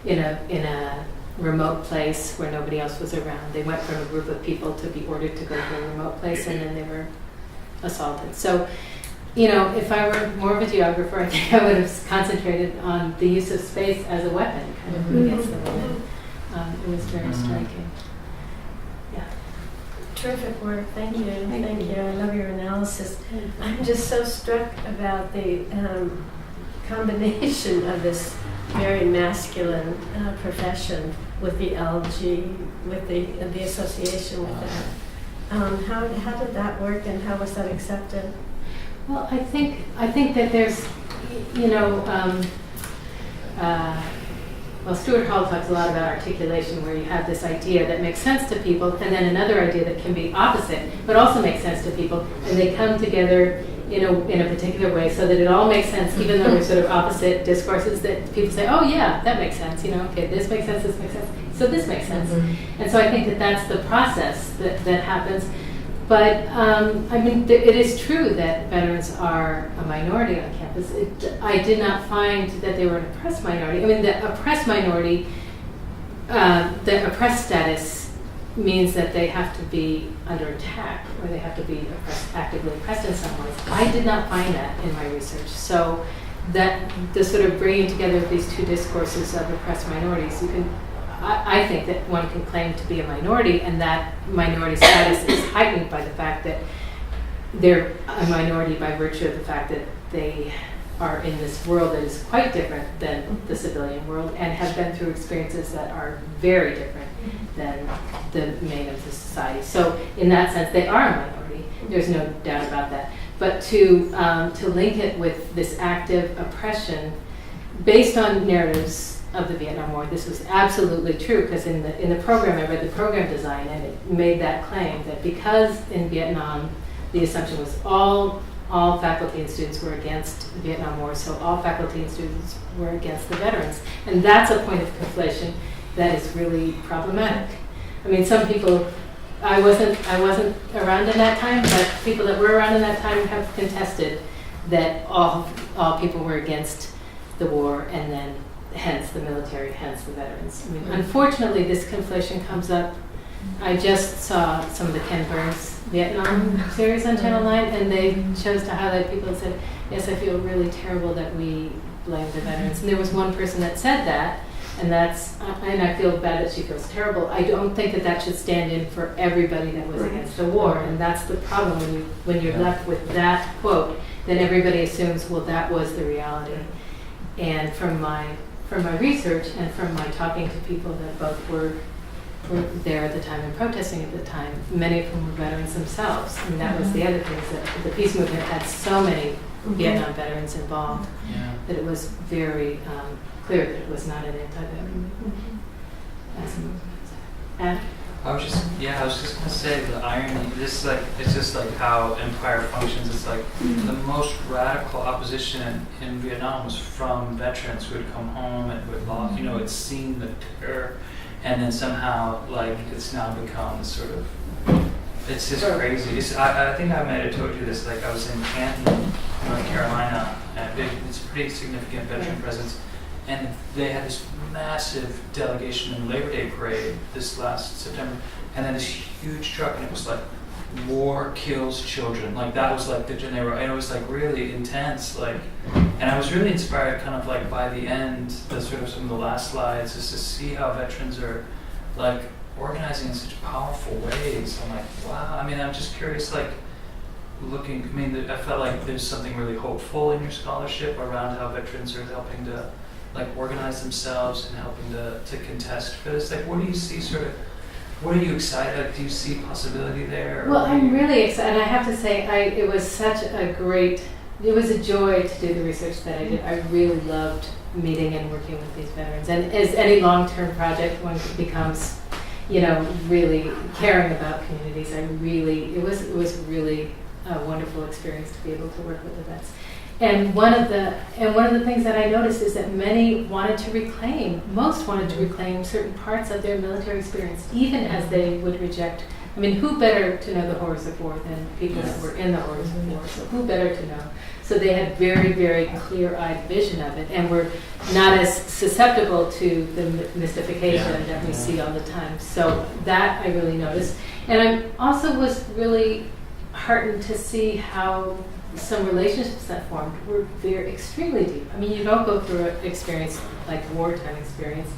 in a remote place where nobody else was around. They went from a group of people to be ordered to go to a remote place, and then they were assaulted. So, if I were more of a geographer, I think I would have concentrated on the use of space as a weapon kind of against the women. It was very striking. Yeah. Terrific work. Thank you. Thank you. I love your analysis. I'm just so struck about the combination of this very masculine profession with the LG, with the association with that. How did that work, and how was that accepted? Well, I think that there's, Stuart Hall talks a lot about articulation, where you have this idea that makes sense to people, and then another idea that can be opposite, but also makes sense to people, and they come together in a particular way so that it all makes sense, even though they're sort of opposite discourses that people say, oh yeah, that makes sense, okay, this makes sense, so this makes sense. And so I think that that's the process that happens. But it is true that veterans are a minority on campus. I did not find that they were an oppressed minority. I mean, the oppressed minority, the oppressed status means that they have to be under attack, or they have to be actively oppressed in some ways. I did not find that in my research. So that the sort of bringing together of these two discourses of oppressed minorities, I think that one can claim to be a minority, and that minority status is heightened by the fact that they're a minority by virtue of the fact that they are in this world that is quite different than the civilian world, and have been through experiences that are very different than the main of the society. So in that sense, they are a minority. There's no doubt about that. But to link it with this active oppression based on narratives of the Vietnam War, this was absolutely true, because in the program, I read the program design, and it made that claim that because in Vietnam the assumption was all faculty and students were against the Vietnam War, so all faculty and students were against the veterans. And that's a point of conflation that is really problematic. I mean, some people, I wasn't around in that time, but people that were around in that time have contested that all people were against the war, and then hence the military, hence the veterans. I mean, unfortunately, this conflation comes up. I just saw some of the Ken Burns Vietnam series on Channel 9, and they chose to highlight people and said, yes, I feel really terrible that we blame the veterans. And there was one person that said that, and I feel bad that she feels terrible. I don't think that should stand in for everybody that was against the war, and that's the problem when you're left with that quote, then everybody assumes, well, that was the reality. And from my research and from my talking to people that both were there at the time and protesting at the time, many of whom were veterans themselves. I mean, that was the other thing, is that the peace movement had so many Vietnam veterans involved that it was very clear that it was not an anti-veteran movement as a movement. And I was just gonna say the irony. This it's just like how empire functions. It's like the most radical opposition in Vietnam was from veterans who had come home and who had lost, had seen the terror, and then somehow it's now become this sort of. It's just crazy. I think I might have told you this. Like I was in Canton, North Carolina, and it's a pretty significant veteran presence. And they had this massive delegation in the Labor Day parade this last September, and then this huge truck, and it was like, war kills children. Like that was like the Janeiro, and it was like really intense. And I was really inspired kind of like by the end, some of the last slides, just to see how veterans are like organizing in such powerful ways. I'm like, wow. I mean, I'm just curious, I felt like there's something really hopeful in your scholarship around how veterans are helping to organize themselves and helping to contest for this. What do you see what are you excited? Do you see possibility there? Well, I'm really excited. I have to say, it was a joy to do the research that I did. I really loved meeting and working with these veterans. And as any long-term project, one becomes, really caring about communities. It was really a wonderful experience to be able to work with the vets. And one of the things that I noticed is that most wanted to reclaim certain parts of their military experience, even as they would reject. I mean, who better to know the horrors of war than people that were in the horrors of war? So who better to know? So they had very, very clear-eyed vision of it, and were not as susceptible to the mystification that we see all the time. So that I really noticed. And I also was really heartened to see how some relationships that formed were extremely deep. I mean, you don't go through an experience like wartime experience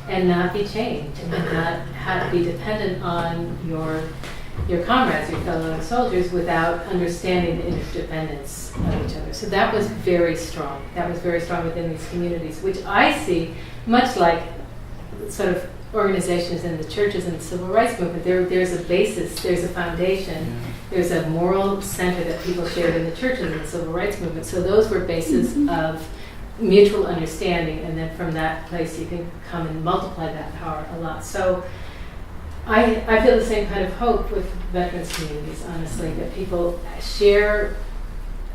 and not be changed and not have to be dependent on your comrades, your fellow soldiers, without understanding the interdependence of each other. So that was very strong. That was very strong within these communities, which I see much like sort of organizations in the churches and the civil rights movement. There's a basis, there's a foundation, there's a moral center that people shared in the churches and the civil rights movement. So those were bases of mutual understanding, and then from that place you can come and multiply that power a lot. So I feel the same kind of hope with veterans communities, honestly, that people share.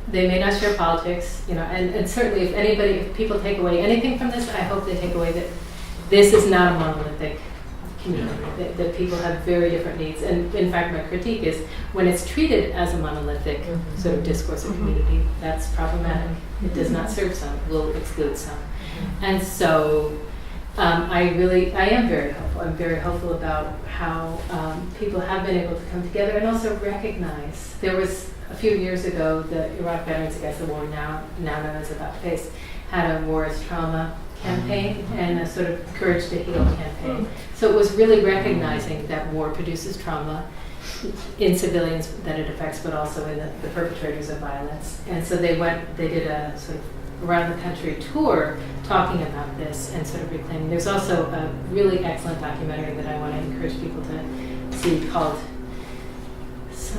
They may not share politics, and certainly if people take away anything from this, I hope they take away that this is not a monolithic community, that people have very different needs. And in fact, my critique is when it's treated as a monolithic sort of discoursive community, that's problematic. It does not serve some, will exclude some. And so I am very hopeful. I'm very hopeful about how people have been able to come together and also recognize. There was a few years ago, the Iraq Veterans Against the War, now known as About Face, had a War as Trauma campaign and a sort of Courage to Heal campaign. So it was really recognizing that war produces trauma in civilians that it affects, but also in the perpetrators of violence. And so they did a sort of around the country tour talking about this and sort of reclaiming. There's also a really excellent documentary that I want to encourage people to see called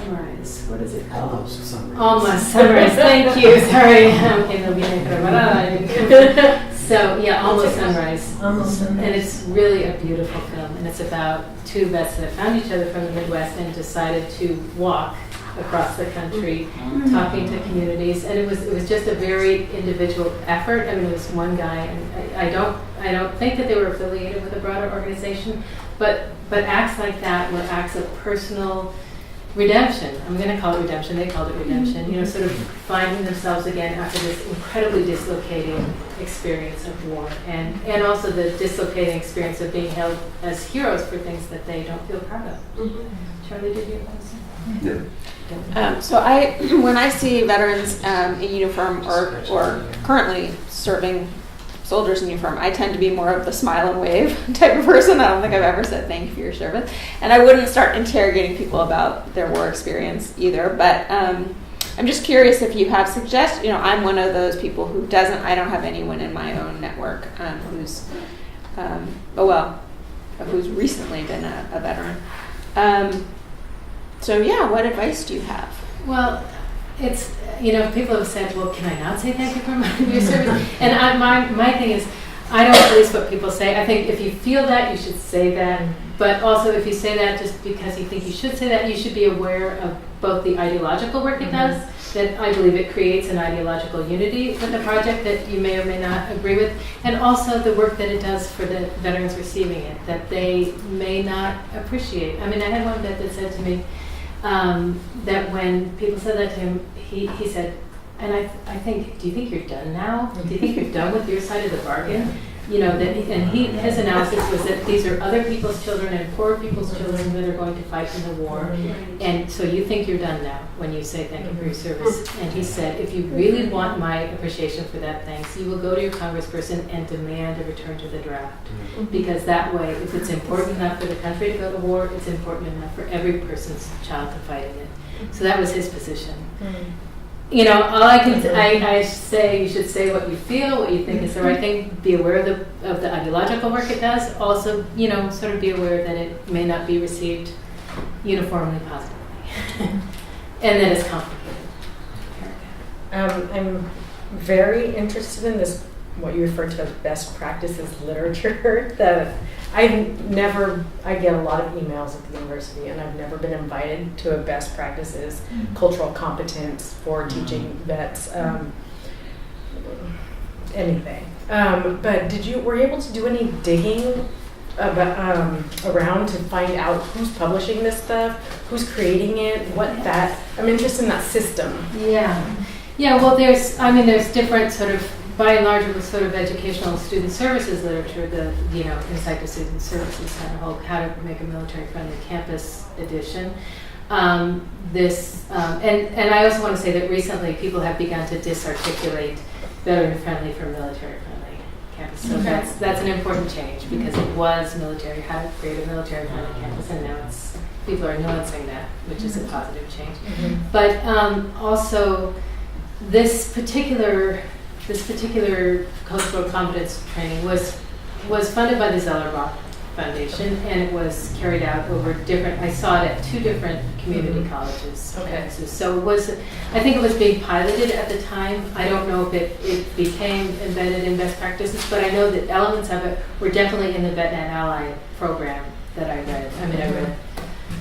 sunrise. What is it called? Almost sunrise. Almost sunrise. Thank you. Sorry. Okay, no viene preparada. So yeah, almost sunrise. Almost And it's really a beautiful film, and it's about two vets that found each other from the Midwest and decided to walk across the country, talking to communities, and it was just a very individual effort. I mean, it was one guy, and I don't think that they were affiliated with a broader organization, but acts like that were acts of personal redemption. I'm going to call it redemption. They called it redemption. You know, sort of finding themselves again after this incredibly dislocating experience of war, and also the dislocating experience of being held as heroes for things that they don't feel proud of. Charlie, did you have something to say? Yeah. So when I see veterans in uniform or currently serving soldiers in uniform, I tend to be more of the smile and wave type of person. I don't think I've ever said thank you for your service. And I wouldn't start interrogating people about their war experience either. But I'm just curious if you have suggestions. You know, I'm one of those people who doesn't, I don't have anyone in my own network who's recently been a veteran. So yeah, what advice do you have? Well, it's, you know, people have said, well, can I not say thank you for your service? And my thing is, I don't police what people say. I think if you feel that, you should say that. But also, if you say that just because you think you should say that, you should be aware of both the ideological work it does, that I believe it creates an ideological unity with the project that you may or may not agree with, and also the work that it does for the veterans receiving it, that they may not appreciate. I mean, I had one vet that said to me, that when people said that to him, he said, and I think, do you think you're done now? Do you think you're done with your side of the bargain? You know, his analysis was that these are other people's children and poor people's children that are going to fight in the war. And so you think you're done now when you say thank you for your service. And he said, if you really want my appreciation for that thanks, you will go to your congressperson and demand a return to the draft. Because that way, if it's important enough for the country to go to war, it's important enough for every person's child to fight in it. So that was his position. You know, all I say, you should say what you feel, what you think is the right thing. Be aware of the ideological work it does. Also, you know, sort of be aware that it may not be received uniformly positively, and that it's complicated. I'm very interested in this, what you refer to as best practices literature. That I get a lot of emails at the university, and I've never been invited to a best practices cultural competence for teaching vets anything. But were you able to do any digging around to find out who's publishing this stuff, who's creating it, I'm interested in that system. Yeah. Well, there's different sort of, by and large, it was sort of educational student services literature. The Insight to Student Services had a whole How to Make a Military-Friendly Campus edition. And I also want to say that recently people have begun to disarticulate veteran-friendly from military-friendly campus. So that's an important change, because it was military, how to create a military-friendly campus, and now people are nuancing that, which is a positive change. But also, this particular cultural competence training was funded by the Zellerbach Foundation, and it was carried out over I saw it at 2 different community colleges. Okay. So I think it was being piloted at the time. I don't know if it became embedded in best practices, but I know that elements of it were definitely in the VetNet Ally program that I read. I mean,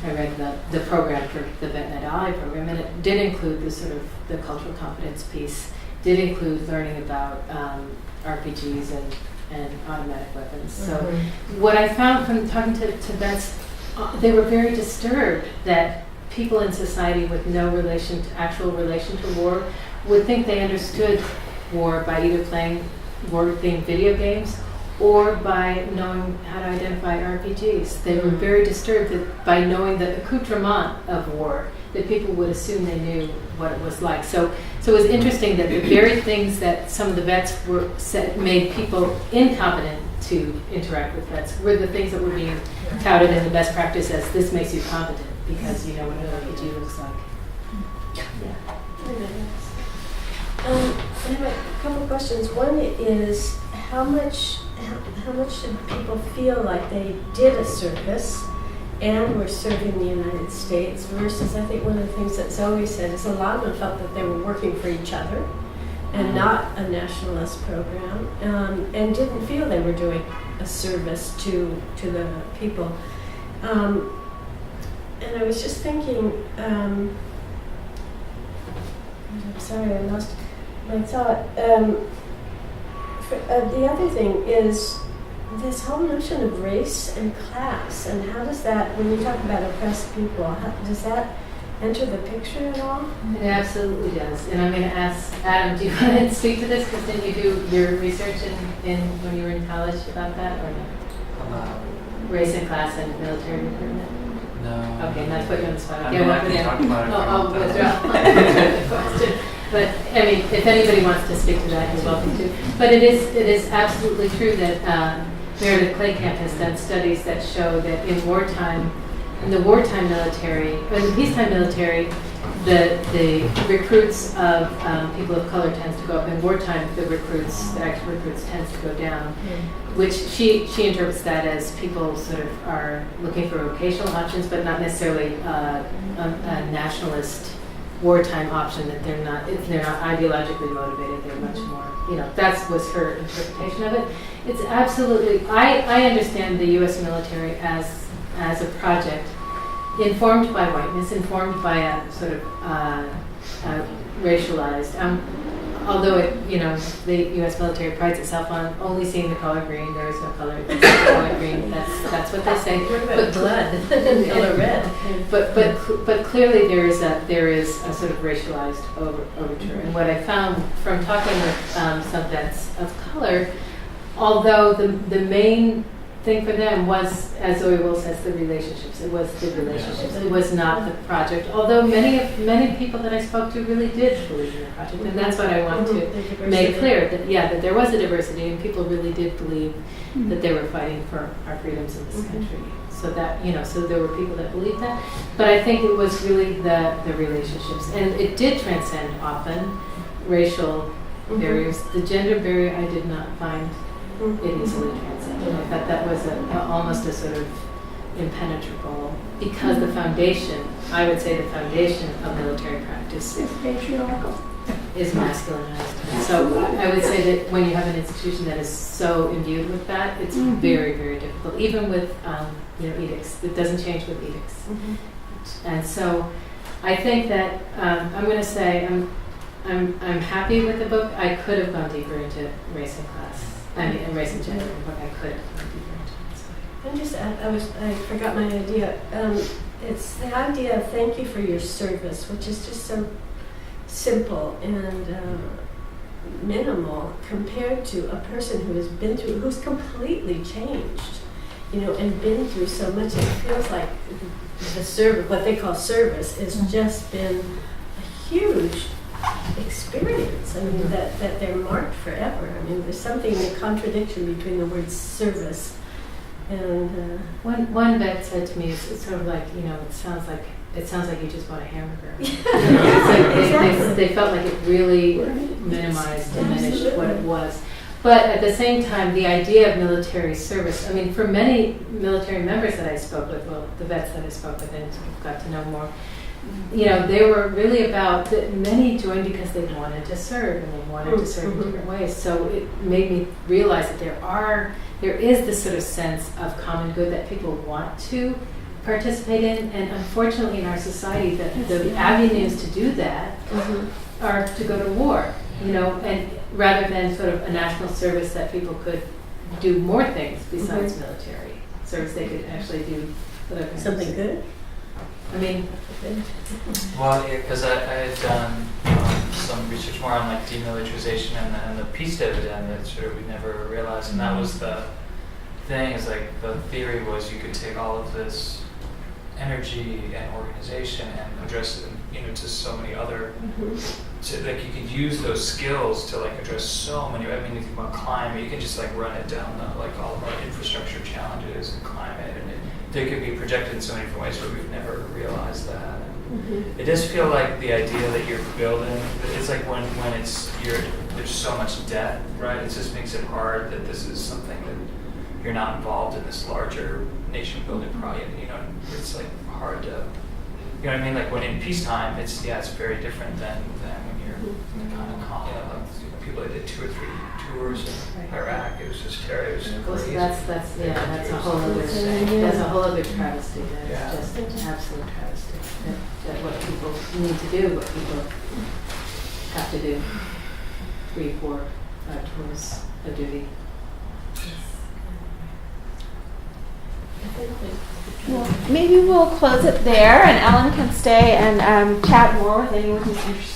I read the program for the VetNet Ally program, and it did include the cultural competence piece, did include learning about RPGs and automatic weapons. So what I found from talking to vets, they were very disturbed that people in society with no actual relation to war would think they understood war by either playing war-themed video games or by knowing how to identify RPGs. They were very disturbed that by knowing the accoutrement of war, that people would assume they knew what it was like. So it was interesting that the very things that some of the vets made people incompetent to interact with vets were the things that were being touted in the best practice as this makes you competent because you know what an RPG looks like. I have a couple of questions. One is how much did people feel like they did a service, and were serving the United States, versus I think one of the things that Zoe said is a lot of them felt that they were working for each other and not a nationalist program, and didn't feel they were doing a service to the people. And I was just thinking, I'm sorry, I lost my thought. The other thing is this whole notion of race and class, and how does that, when you talk about oppressed people, does that enter the picture at all? It absolutely does. And I'm going to ask Adam, do you want to speak to this? Because didn't you do your research in when you were in college about that, or no? Race and class and military recruitment? No. Okay, not to put you on the spot. I mean, I can talk about it. I'll withdraw the question. But I mean, if anybody wants to speak to that, you're welcome to. But it is absolutely true that Meredith Claycamp has done studies that show that in the wartime military, or in the peacetime military, the recruits of people of color tends to go up. In wartime, the active recruits tends to go down, which she interprets that as people sort of are looking for vocational options, but not necessarily a nationalist wartime option, that they're not ideologically motivated, they're much more, that was her interpretation of it. It's absolutely, I understand the U.S. military as a project informed by whiteness, informed by a sort of racialized, although the U.S. military prides itself on only seeing the color green. There is no color. It's the color green. That's what they say. What about blood and color red? But clearly there is a sort of racialized overture. And what I found from talking with some vets of color, although the main thing for them was, as Zoe Will says, the relationships. It was the relationships. It was not the project. Although many people that I spoke to really did believe in the project, and that's what I want to make clear, that there was a diversity, and people really did believe that they were fighting for our freedoms in this country. So that so there were people that believed that, but I think it was really the relationships, and it did transcend often racial barriers. The gender barrier I did not find it easily transcended. I thought that was almost a sort of impenetrable, because the foundation, I would say the foundation of military practice It's patriarchal. is masculinized. And so I would say that when you have an institution that is so imbued with that, it's very, very difficult. Even with edicts, it doesn't change with edicts. And so I think that I'm going to say I'm happy with the book. I could have gone deeper into race and class. And race and gender, but I could have gone deeper into it. I'm just, I forgot my idea. It's the idea of thank you for your service, which is just so simple and minimal compared to a person who has been through, who's completely changed, and been through so much. It feels like the service, what they call service, has just been a huge experience. I mean, that they're marked forever. I mean, there's something, a contradiction between the word service and one vet said to me, it's sort of like, it sounds like you just bought a hamburger. They felt like it really minimized, diminished what it was. But at the same time, the idea of military service, I mean, for many military members that I spoke with, well, the vets that I spoke with and got to know more, they were really about that. Many joined because they wanted to serve, and they wanted to serve in different ways. So it made me realize that there is this sort of sense of common good that people want to participate in, and unfortunately in our society, the avenues to do that are to go to war, and rather than sort of a national service that people could do more things besides military service. They could actually do other things. something good. I mean, Well, yeah, because I had done some research more on like demilitarization and the peace dividend that sort of we never realized, and that was the thing. Is like the theory was you could take all of this energy and organization and address it, to so many other. So like you could use those skills to like address so many. I mean, you think about climate, you can just like run it down like all of our infrastructure challenges and climate, and they could be projected in so many different ways, but we've never realized that. It does feel like the idea that you're building, it's like when there's so much debt, right? It just makes it hard that this is something that you're not involved in this larger nation building project. You know, it's like hard to, you know what I mean? Like when in peacetime, it's very different than when you're in the kind of like people that did 2 or 3 tours in Iraq. It was just terrible. It was Well, so crazy. that's a whole other thing. That's a whole other travesty. That's Yeah. just an absolute travesty. That what people need to do, what people have to do. 3, 4, 5 tours of duty. Well, maybe we'll close it there, and Ellen can stay and chat more with anyone who's interested.